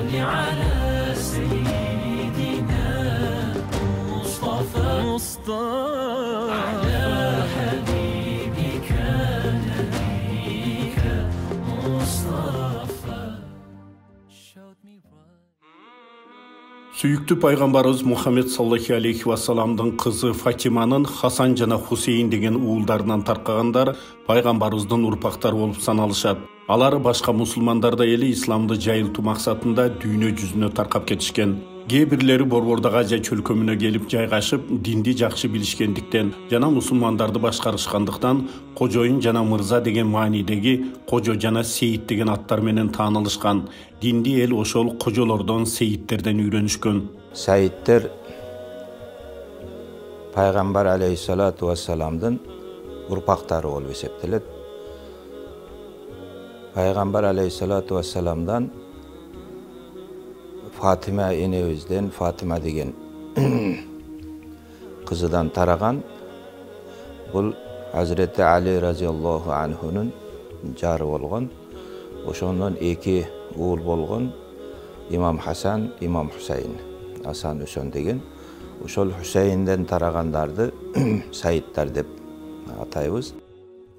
صل على سيدنا مصطفى على حبيبك نبيك مصطفى. Сүйікті пайғамбарымыз Мұхаммед саллаллаху алейхи вассаламдың қызы Фатиманың Хасан жана Хусейн деген уылдарынан тарқағандар пайғамбарымыздың ұрпақтары болып саналышады. Алар башқа мұсылмандарда елі исламды жайылту мақсатында дүйнө жүзіне тарқап кетишкен. Кейбірлері Борбордагы Азия чөлкөмүнө келип жайгашып, динди жакшы билишкендиктен жана мусулмандарды башкарышкандыктан кожоюн жана мырза деген маанидеги кожо жана сейит деген аттар менен таанылышкан. Динди эл ошол кожолордон, сейиттерден үйрөнүшкөн. Сейиттер пайгамбар алейхиссалату вассаламдын урпактары болуп эсептелет. Пайгамбар алейхиссалату вассаламдан Фатима энебизден Фатима деген кызыдан тараган. Бул Hazreti Али разияллаху анхунун жары болгон. Ошондон эки уул болгон. Имам Хасан, Имам Хусейн. Асан Үсөн деген. Ошол Хусейнден тарагандарды Саидтар деп атайбыз.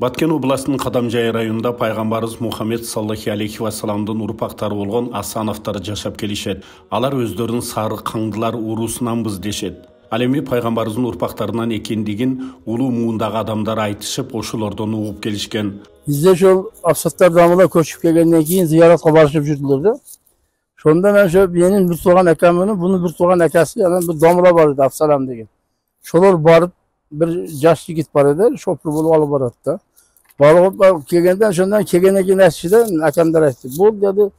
Баткен областының Кадамжай районунда пайгамбарыбыз Мухаммед саллаллаху алейхи вассаламдын урпактары болгон Асановтар жашап келишет. Алар өздөрүн сары каңдылар урусунанбыз дешет. Ал эми пайгамбарыбыздын урпактарынан экендигин улуу муундагы адамдар айтышып, ошолордон угуп келишкен. Бизде ошол Афсаттар дамыла көчүп келгенден кийин зыяратка барышып жүрдүлөр да. Шонда мен ошо менин бир тууган акам менен бунун бир тууган акасы, анан бир домула бар эди, Абсалам деген. Шолор барып bir жаш жигит бар эди, шопур болуп алып барат да. Барып келгенде ошондон келгенден кийин айтышты, акамдар айтты. Бул деди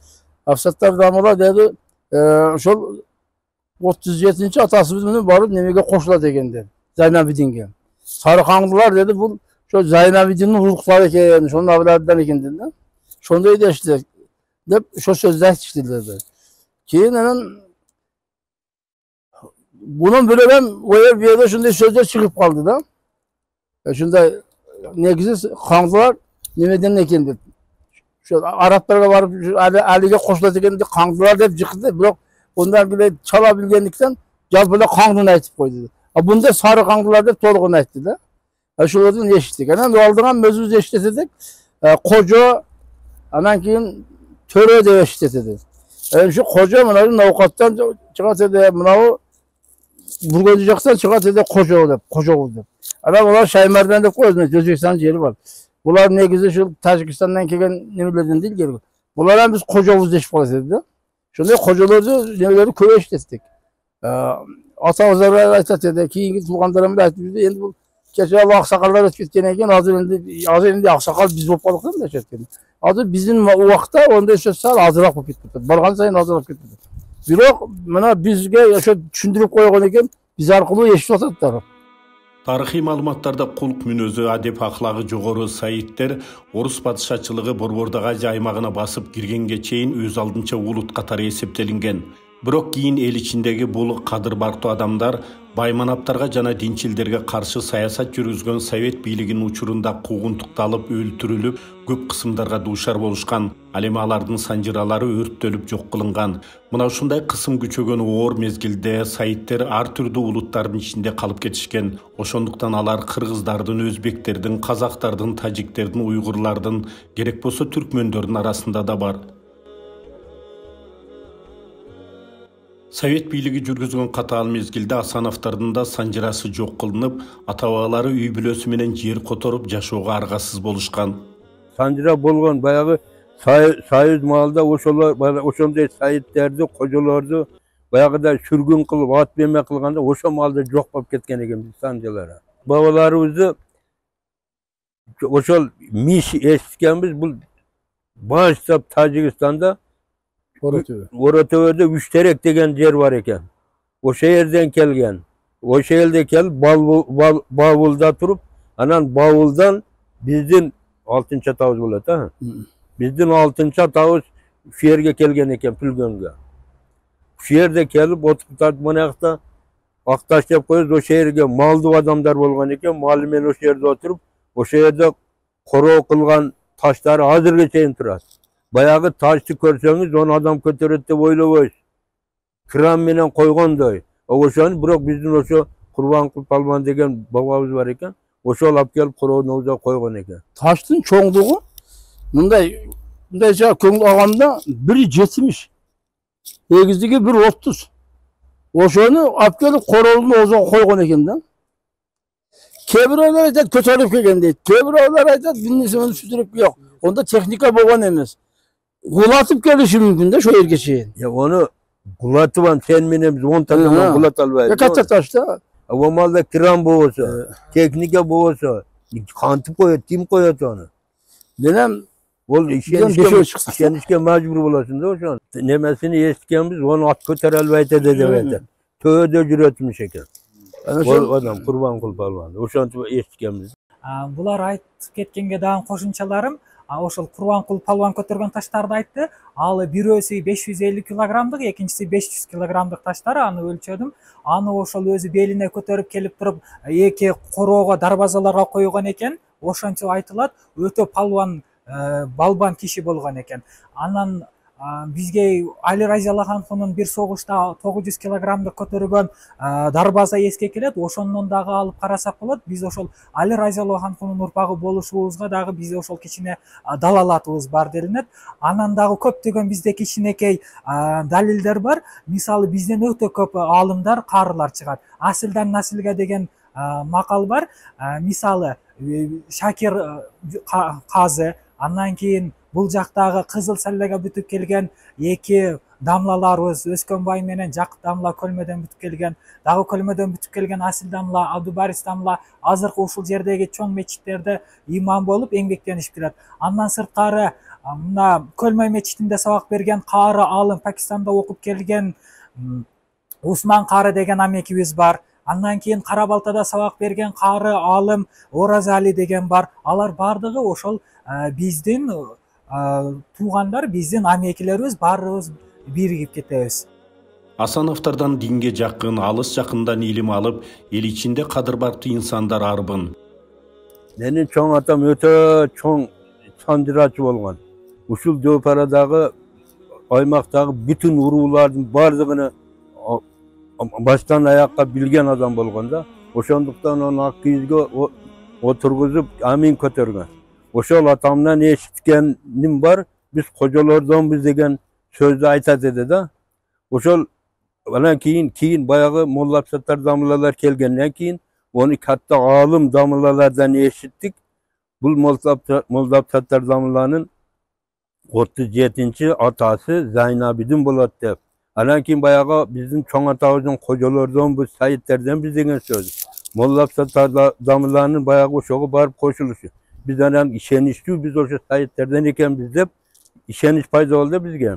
Афсаттар дамыла деди, ошол 37-чи атасыбыз менен барып немеге кошулат экен деди. Зайнабидинге. Сары каңдылар деди, бул ошо Зайнабидиндин уруктары экен, ошонун авладынан экен деди да. Шондой дешти деп ошо сөздү айтышты деди. Кийин анан bunun böyle ben bir yerde şunday sözler çıkıp kaldı da. Şunday negisi kandılar nemeden eken dedi. Şu Araplara varıp Ali'ye koşulacak eken kandılar hep çıktı. Bırak ondan bile çalabilgenlikten gel böyle kandını aytıp koydu. Bunda sarı kandılar hep tolğunu ayttı da. Şulardan eşittik. Yani aldığım mözümüz eşitledik. Koca anan keyin töre de eşitledik. Yani şu koca bunların avukattan çıkarttı bunu Burgacı jaksan çıkat dedi koca dep, Adam olar Şaymerden dep koydu, Özbekistan jeri var. Bular negizi şu Tajikistandan kelgen nemelerden değil geliyor. Bular hem biz kocabız deşip kalas dedi. Şunday kocaları nemeleri köye işlettik. Atamızlar aytat dedi, keyingi tuğanlarım da aytып жүрдü. Endi bu kecha aksakallar ötüp ketken eken, hazır endi aksakal biz bolup kaldık da deşetken. Hazır bizim uakta onda söz sal azırak bolup ketти. Bargan sayın azırak ketти. Бирок мына бизге ошо түшүндүрүп койгон экен, биз аркылуу эшитип ататтар. Тарыхый маалыматтарда кулк мүнөзү, адеп аклагы жогору Саидтер орус падышачылыгы Борбордагы Азия аймагына басып киргенге чейин өз алдынча улут катары эсептелинген. Бирок кийин эл ичиндеги бул кадыр бартуу адамдар байманаптарга жана динчилдерге каршы саясат жүргүзгөн Совет бийлигинин учурунда куугунтукталып, өлтүрүлүп, көп кысымдарга дуушар болушкан. Ал эми алардын санжыралары өрттөлүп жок кылынган. Мына ушундай кысым күчөгөн оор мезгилде Саидтер ар түрдүү улуттардын ичинде калып кетишкен. Ошондуктан алар кыргыздардын, өзбектердин, казактардын, тажиктердин, уйгурлардын, керек болсо түркмөндөрдүн арасында да бар. Совет бийлиги жүргүзгөн катаал мезгилде Асановдордун да санжырасы жок кылынып, ата-бабалары үй бүлөсү менен жер которуп жашоого аргасыз болушкан. Санжыра болгон баягы Союз маалда ошондой Саидтерди, кожолорду баягыда сүргүн кылып, ат берме кылганда ошо маалда жок болуп кеткен экен биз санжалары. Бабаларыбызды ошол миш эситкенбиз, бул баштап Тажикстанда Оратөбөдө Үчтерек деген жер бар экен. Ошо жерден келген. Ошо жерде келип Бабулда туруп, анан Бабулдан биздин 6-чы атабыз болот, а? Биздин 6-чы атабыз ушу жерге келген экен, Пүлгөнгө. Ушу жерде келип отуруп мынакта акташ деп коебуз, ошо жерге малдуу адамдар болгон экен, малы менен ошо жерде отуруп, ошо жерде короо кылган таштары азыркы чейин турат. Bayağı taşты görseniz onu adam kötörет dep oyloboysiz. Kran menen koygondoy. Oşony biroq bizdin oşo Kurbankul Palman degen babamız var eken. Oşol alıp gelip koroğun oğuza koygon eken. Taştın çoğunluğu bunday köngül alganda 1.70. Egizligi 1.30. Oşonu alıp gelip koroğun oğuza koygon eken da. Kebirler aytat kötörüp kelgen deyt. Kebirler aytat binnisimin sütürüp yok. Onda teknika bolgan emes. Gulatıp gelişi mümkün de şu yerge çeyin. Ya onu kulatıvan sen menen biz 10 tane kulat albayız. Ya katta taşta. O malda kiran boğusa, teknika boğusa, kantıp koyat, kim koyat onu? Denem Ol işenişke mecbur bolasın da o şu an. Nemesini eskiden biz onu at köter elbette dedi. Tövde cüretmiş eken. O adam Kurbankul Palman. O şu an eskiden biz. Bular aytıp кеткенге дагы кошумчаларым, ошол Курбанкул Палван көтөргөн таштарды айтты. Ал бирөөсү 550 килограммдык, экинчиси 500 килограммдык таштар, аны өлчөдүм. Аны ошол өзү белине көтөрүп келип туруп, эки короого, дарбазаларга койгон экен. Ошончо айтылат, өтө палван, балбан киши болгон экен. Анан бизге Али Разияллаханхунун бир согушта 900 килограммды көтөргөн дарбаза эске келет. Ошондон дагы алып карасак болот. Биз ошол Али Разияллаханхунун урпагы болушубузга дагы биз ошол кичине далалатыбыз бар делинет. Анан дагы көптөгөн бизде кичинекей далилдер бар. Мисалы бизден өтө көп алымдар, карылар чыгат. Асылдан насилге деген макал бар. Мисалы Шакир казы, андан кийин бул жактагы Кызыл Саллеге бүтүп келген эки дамлаларыбыз Өскөнбай менен Жакып дамла көлмөдөн бүтүп келген, дагы көлмөдөн бүтүп келген Асыл дамла, Абдубарис дамла азыркы ушул жердеги чоң мечиттерде имам болуп эмгектенишип келет. Андан сырткары мына Көлмөй мечитинде сабак берген каары алым, Пакистанда окуп келген Усман каары деген амекибиз бар. Андан кийин Кара Балтада сабак берген каары алым Оразали деген бар. Алар бардыгы ошол биздин туугандар, биздин амекилерибиз, баарыбыз биригип кетебиз. Асановтордон динге жакын, алыс жакындан илим алып, эл ичинде кадырбактуу инсандар арбын. Менин чоң атам өтө чоң сандырачы болгон. Ушул Дөпарадагы аймактагы бүтүн уруулардын бардыгын баштан аякка билген адам болгон да. Ошондуктан аны ак кийизге отургузуп амин көтөргөн. Ошол атамдан эшиткеним бар, биз кожолордонбуз деген сөздү айтат эди да. Ошол анан кийин баягы Молла Абсаттар дамылалар келгенден кийин onu katta alım damlalardan eşittik. Bu Molda Absattar damlanın 37. atası Zaynabidin boladı. Anan kim bayağı bizim çoğun atağımızın kocalardan bu sayitlerden biz degen söz. Molda Absattar damlanın bayağı o şoğu barıp koşuluşu. Biz anan işenişti, biz o sayitlerden eken biz de işeniş payda oldu bizge.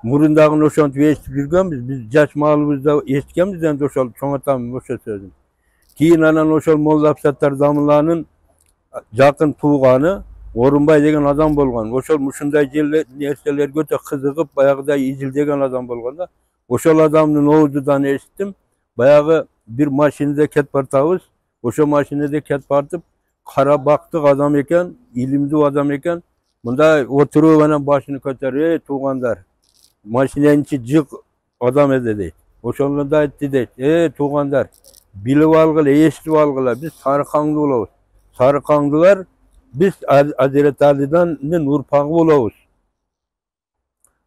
Murundağın o şant ve eşitip yürgen biz yaş malımızda eşitken bizden de o çoğun atağımız o sözüm. Keyin anan oşol Molda Absattar damlanın yakın tuğanı Orunbay degen adam bolgan. Oşol muşunday nerseler göte kızıgıp bayağı izil degen adam bolganda. Oşol adamın oğuzudan eşittim. Bayağı bir maşinede ket partavuz. Oşol maşinede ket partıp kara baktık adam eken, ilimdi adam eken. Bunda oturup hemen başını kötürüyor tuğandar. Maşinenin içi cık adam ededi. Oşolunu da etti de. Tuğandar. Bilip algıla, eşitip algıla. Biz Sarıkanlı olabız. Sarıkanlılar biz Hazreti Ali'den urpağı olabız.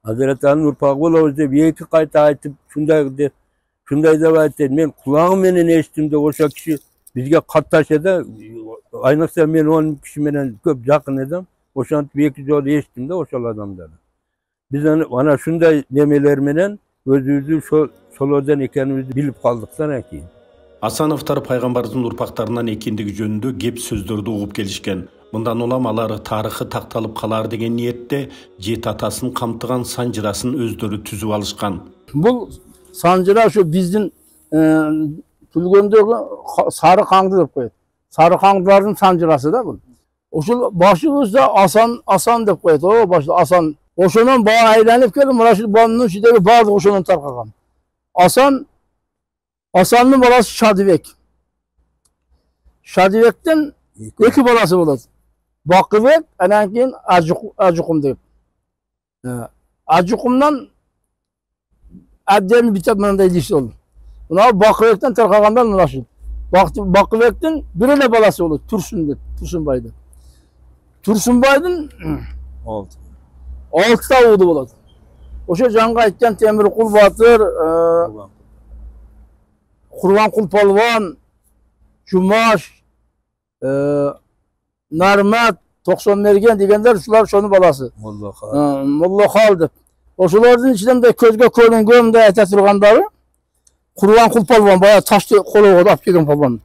Hazreti Ali'nin urpağı olabız deyip iki kayta aytıp şunday da aytıp men kulağım menen eşittim de oşa kişi bizge kattaş ede. Aynıksa men 10 kişi menen köp yakın edem. Oşan bir iki yol eşittim de oşal adamlar. Biz ana şunday demeler menen özümüzü solordan ekenimizi bilip kaldıktan ekin. Асановтар пайгамбардын урпактарынан экендиги жөнүндө кеп сөздөрдү угуп келишкен. Мындан улам алар тарыхы такталып калар деген ниетте жети атасын камтыган санжырасын өздөрү түзүп алышкан. Бул санжыра şu биздин түлгөндөгү сары каңды деп коет. Сары каңдылардын санжырасы да бул. Ошол башыбызда Асан деп коет. О башта Асан. Ошонун баа айланып келип, мына ушул баанын ичиндеги баардыгы ошондон таркаган. Hasan'ın balası Şadivek. Şadivek'ten iki balası buladı. Bakıbek, anankin Acukum deyip. Acıkumdan adden bitip mınday deyişti oldu. Buna Bakıbek'ten tarqagandan mınaşı. Bakıbek'ten birine balası oldu. Tursunbay'dı. Tursunbay'dın 6 ta oğlu болады. Oşa жаңға айтқан Темірқұл батыр, Құрбанқұл палуан, Жұмаш, Нармат, Тоқсанмерген дегендер шулар шоның баласы. Моллахал деп. Ошолардың ішінен де көзге көрінген де айта тұрғандары Құрбанқұл палуан, баяғы ташты қолы алып келген палуан.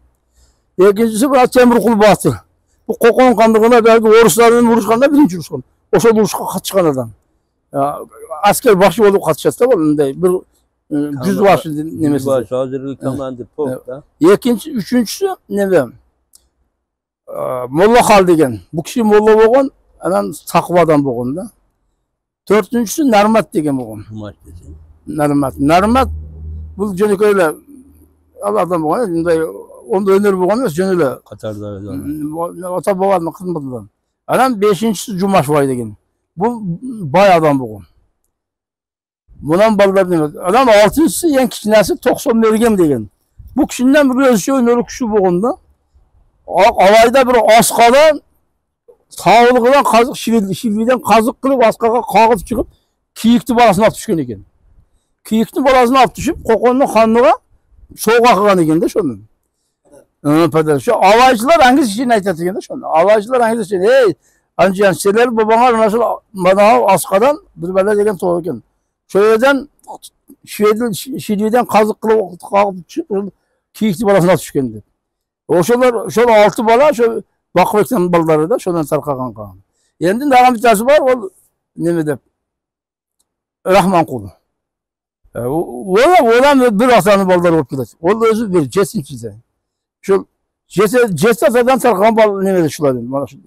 Екіншісі бұл Темірқұл батыр. Бұл Қоқан хандығына бәлгі орыстармен ұрысқанда бірінші ұрысқан. Ошол ұрысқа қатысқан адам. Asker başı olup katışası var mı? Bir yüzbaşı nemesi. Yüzbaşı hazırlık komandı da. İkinci, üçüncüsü ne bileyim. Molla Hal degen. Bu kişi molla boğun, hemen takvadan boğun da. Dördüncüsü Narmat degen boğun. Narmat. Bu cönük öyle Allah'tan boğun. Onda öner boğun yok, cönüyle. Katar'da öyle. Ota boğanın kızmadıdan. Adam beşincisi Cumaş var degen. Bu bay adam boğun. Bundan ballar demek. Adam altıncısı en kişinesi Toqsonmergen degen. Bu kişiden bir özü öneri kişi boğunda. Alayda bir askadan sağlıqdan kazık şilviden kazık kılıp askaga kağıt çıkıp kiyikti balasını alıp düşken eken. Kiyikti balasını alıp düşüp Kokonun hanlığa soğuk akıgan eken de şonun. Şu alaycılar hangisi için aytat eken de şonun. Alaycılar hangisi için hey anca seler babana nasıl bana askadan bir böyle degen toğu eken. Şöyleden şilviden kazık kılıp kağıt çıkıp kiyikti balasını alıp düşken de. Şol 6 bala şu Bakıbek'ten balları da şodan tarqagan qalan. Endi dağın bir tanesi var, o neme dep? Rahmanqul. Olam bir asanın balları olup gidiyor. O özü bir cesinçide. Şu cesatadan tarqagan bal nemeler şular mana şu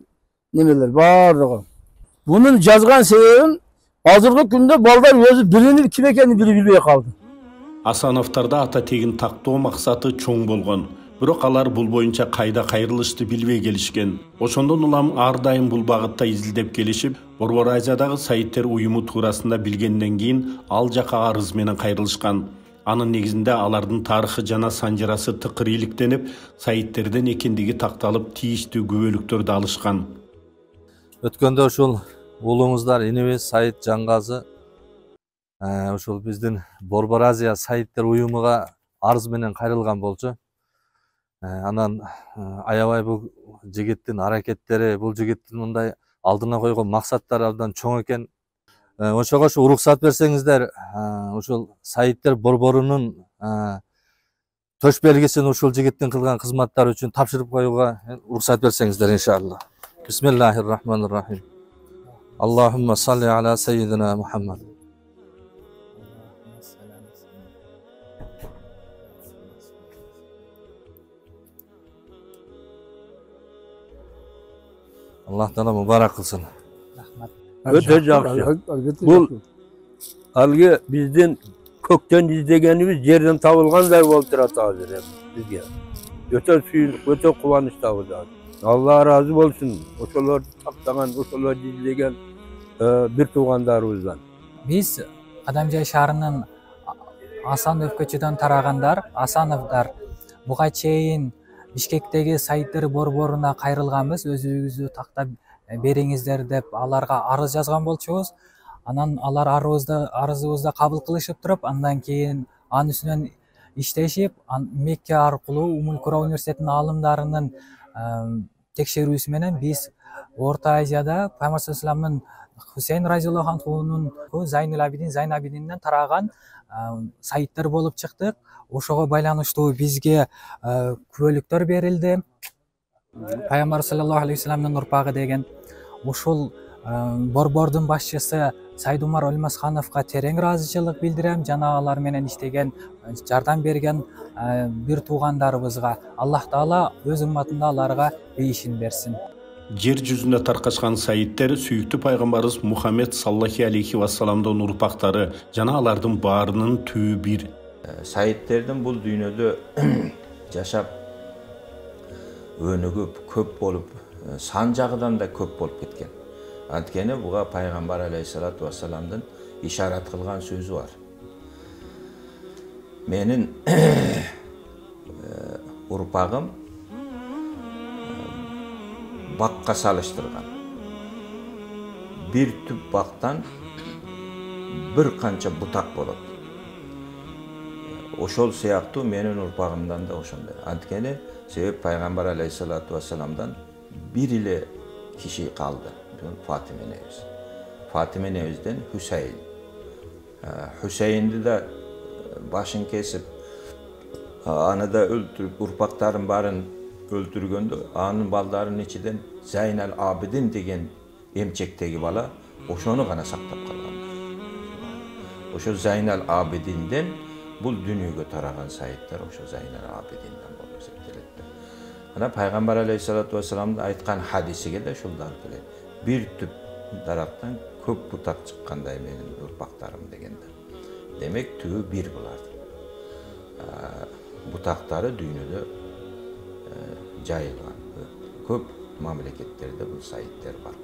nemeler barlığı. Bunun жазған sebebin hazırkı günde balдар özü birini kim ekenini biri bilmeye kaldı. Асановтарда ата тегин тактоо максаты чоң болгон. Бирок алар бул боюнча кайда кайрылышты билбей келишкен. Ошондон улам ар дайым бул багытта изилдеп келишип, Борбор Азиядагы Саиттер уюму туурасында билгенден кийин ал жака арыз менен кайрылышкан. Анын негизинде алардын тарыхы жана санжырасы тыкыр иликтенип, Саиттерден экендиги такталып, тийиштүү күбөлүктөрдү алышкан. Өткөндө ушул уулуңуздар инебиз Саит Жаңгазы ушул биздин Борбор Азия Саиттер уюмуга арыз менен кайрылган болчу. Анан аябай бул жигиттин аракеттери, бул жигиттин мындай алдына койгон максаттары абдан чоң экен. Ошого ушу уруксат берсеңиздер, ушул Саиттер борборунун төш белгисин ушул жигиттин кылган кызматтары үчүн тапшырып коюуга уруксат берсеңиздер иншалла. Бисмиллахир-рахманир-рахим. Аллахумма салли аля саййидина Мухаммад. Allah Teala mübarek kılsın. Öte жақсы. Бұл алғы бізден көктен іздегеніміз жерден табылғандай болып тұрады қазір бізге. Өте сүйіндік, өте қуаныш табылды. Allah razı olsun. Ошолорду таптаган, ошолорду издеген бир туугандарыбыздан. Биз Адамжай шаарынын Асанов көчөдөн тарагандар, Асановдар буга чейин Бишкектеги Саиттер борборуна кайрылганбыз, өзүбүздү тактап бериңиздер деп аларга арыз жазган болчубуз. Анан алар арызыбызды кабыл кылышып туруп, андан кийин анын үстүнөн иштешип, Мекке аркылуу Умул Кура университетинин алымдарынын текшерүүсү менен биз Орто Азияда Пайгамбар саллаллаху Хусейн разияллаху анхунун Зайнул Абидинден тараган Саиттер болуп чыктык. Ошого байланыштуу бизге күбөлүктөр берилди. Пайгамбар саллаллаху алейхи вассаламдын урпагы деген ушул борбордун башчысы Сайд Умар Өлмасхановго терең ыраазычылык билдирем. Жана алар менен иштеген, жардам берген бир туугандарыбызга Аллах Таала өз умматында аларга бейишин берсин. Жер жүзүнө таркашкан Саиттер сүйүктүү пайгамбарыбыз Мухаммед саллаллаху алейхи вассаламдын урпактары жана алардын баарынын түбү бир. Саиттердин бул дүйнөдө жашап өнүгүп көп болуп, сан жагынан да көп болуп кеткен. Анткени буга пайгамбар алейхиссалату вассаламдын ишарат кылган сөзү бар. Менин урпагым бакка салыштырган. Bir түп бактан bir канча бутак болот. Ошол сыяктуу менин урпагымдан да ошондой. Анткени себеп пайгамбар алейхиссалату вассаламдан бир эле киши калды. Фатиме энебиз. Фатиме энебизден Хусейн. Хусейнди да башын кесип, аны да өлтүрүп, урпактарын барын өлтүргөндө, анын балдарынын ичинен Зайнал Абидин деген эмчектеги бала ошону гана сактап калган. Ошо Зайнал Абидинден бул дүйнөгө тараган сайыттар ошо Зайнал Абидинден болуп эсептелет. Ана пайгамбар алейхиссалату вассаламдын айткан хадисиге да ушулар келет. Bir түп дарактан көп бутак чыккандай менин урпактарым дегенде. Демек түбү бир булар. Бутактары дүйнөдө жайылган. Көп мамлекеттерде бул сайыттар бар.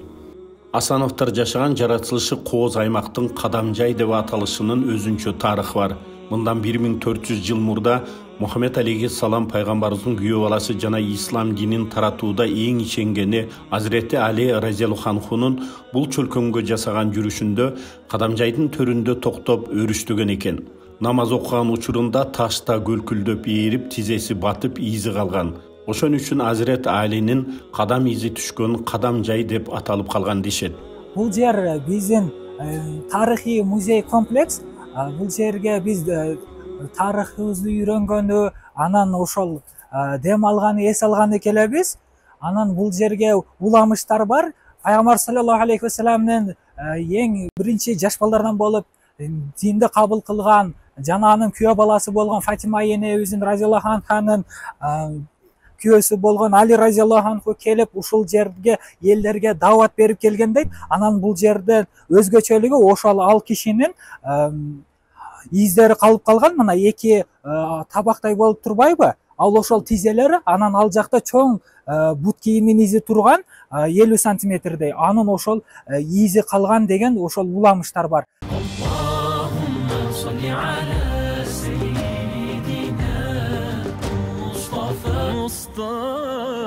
Асановтар жашаган жаратылышы кооз аймактын Кадамжай деп аталышынын өзүнчө тарыхы бар. Мындан 1400 жыл мурда Мухаммед алейхиссалам пайгамбарыбыздын күйөө баласы жана ислам динин таратууда эң ишенгени Азирети Али разияллаху анхунун бул чөлкөмгө жасаган жүрүшүндө Кадамжайдын төрүндө токтоп өрүштөгөн экен. Намаз окуган учурунда ташта көлкүлдөп ээрип, тизеси батып, изи калган. Ошон үчүн Азирет Алинин кадам изи түшкөн Кадамжай деп аталып калган дешет. Бул жер биздин тарыхый музей комплекс. Бул жерге биз тарыхыбызды үйрөнгөнү, анан ошол дем алганы, эс алганы келебиз. Анан бул жерге уламыштар бар. Пайгамбар саллаллаху алейхи вассаламдын эң биринчи жаш балдарынан болуп динди кабыл кылган жана анын күйөө баласы болгон Фатима энебиздин разияллаху анханын күйөөсү болгон Али разияллаху анху келип ушул жерге элдерге даават берип келгендей, анан бул жерде өзгөчөлүгү ошол ал кишинин издери калып калган, мына эки табактай болуп турбайбы? Ал ошол тизелери, анан ал жакта чоң бут кийимдин изи турган 50 сантиметрдей, анын ошол изи калган деген ошол уламыштар бар. Mustafa